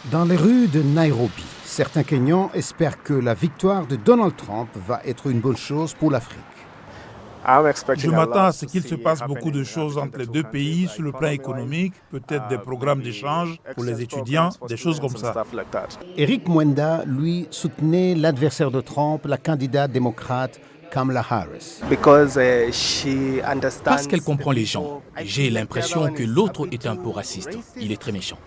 Dans les rues de Nairobi, certains Kenyans espèrent que la victoire de Donald Trump va être une bonne chose pour l'Afrique. Je m'attends à ce qu'il se passe beaucoup de choses entre les deux pays sur le plan économique, peut-être des programmes d'échange pour les étudiants, des choses comme ça. Eric Mwenda, lui, soutenait l'adversaire de Trump, la candidate démocrate Kamala Harris. Parce qu'elle comprend les gens. J'ai l'impression que l'autre est un peu raciste. Il est très méchant.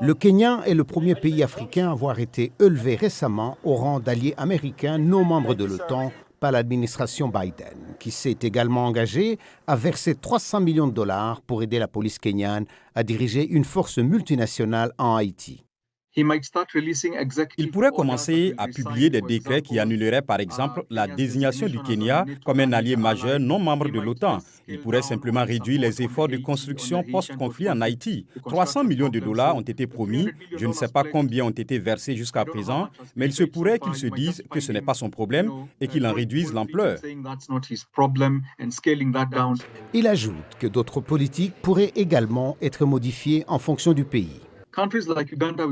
Le Kenya est le premier pays africain à avoir été élevé récemment au rang d'allié américain non membre de l'OTAN par l'administration Biden, qui s'est également engagé à verser 300 millions de dollars pour aider la police kenyane à diriger une force multinationale en Haïti. Il pourrait commencer à publier des décrets qui annuleraient par exemple la désignation du Kenya comme un allié majeur non membre de l'OTAN. Il pourrait simplement réduire les efforts de construction post-conflit en Haïti. 300 millions de dollars ont été promis. Je ne sais pas combien ont été versés jusqu'à présent, mais il se pourrait qu'il se dise que ce n'est pas son problème et qu'il en réduise l'ampleur. Il ajoute que d'autres politiques pourraient également être modifiées en fonction du pays.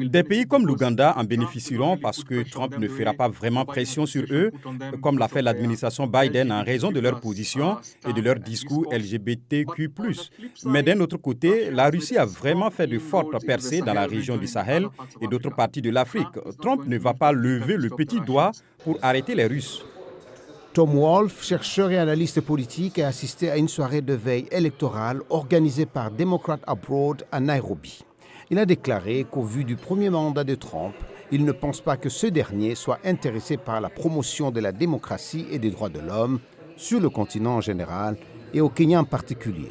Des pays comme l'Ouganda en bénéficieront parce que Trump ne fera pas vraiment pression sur eux, comme l'a fait l'administration Biden en raison de leur position et de leur discours LGBTQ+. Mais d'un autre côté, la Russie a vraiment fait de fortes percées dans la région du Sahel et d'autres parties de l'Afrique. Trump ne va pas lever le petit doigt pour arrêter les Russes. Tom Wolf, chercheur et analyste politique, a assisté à une soirée de veille électorale organisée par Democrat Abroad à Nairobi. Il a déclaré qu'au vu du premier mandat de Trump, il ne pense pas que ce dernier soit intéressé par la promotion de la démocratie et des droits de l'homme sur le continent en général et au Kenya en particulier.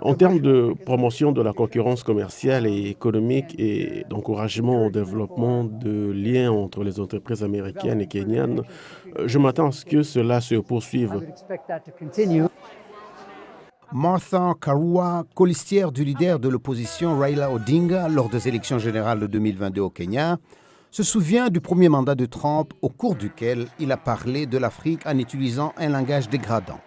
En termes de promotion de la concurrence commerciale et économique et d'encouragement au développement de liens entre les entreprises américaines et kenyanes, je m'attends à ce que cela se poursuive. Martha Karua, colistière du leader de l'opposition Raila Odinga lors des élections générales de 2022 au Kenya, se souvient du premier mandat de Trump au cours duquel il a parlé de l'Afrique en utilisant un langage dégradant.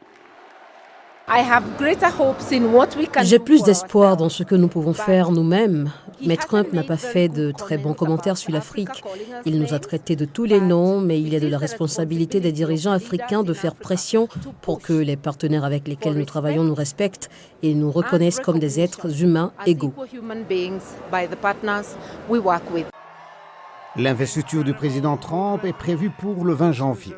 J'ai plus d'espoir dans ce que nous pouvons faire nous-mêmes. Mais Trump n'a pas fait de très bons commentaires sur l'Afrique. Il nous a traités de tous les noms, mais il est de la responsabilité des dirigeants africains de faire pression pour que les partenaires avec lesquels nous travaillons nous respectent et nous reconnaissent comme des êtres humains égaux. L'investiture du président Trump est prévue pour le 20 janvier.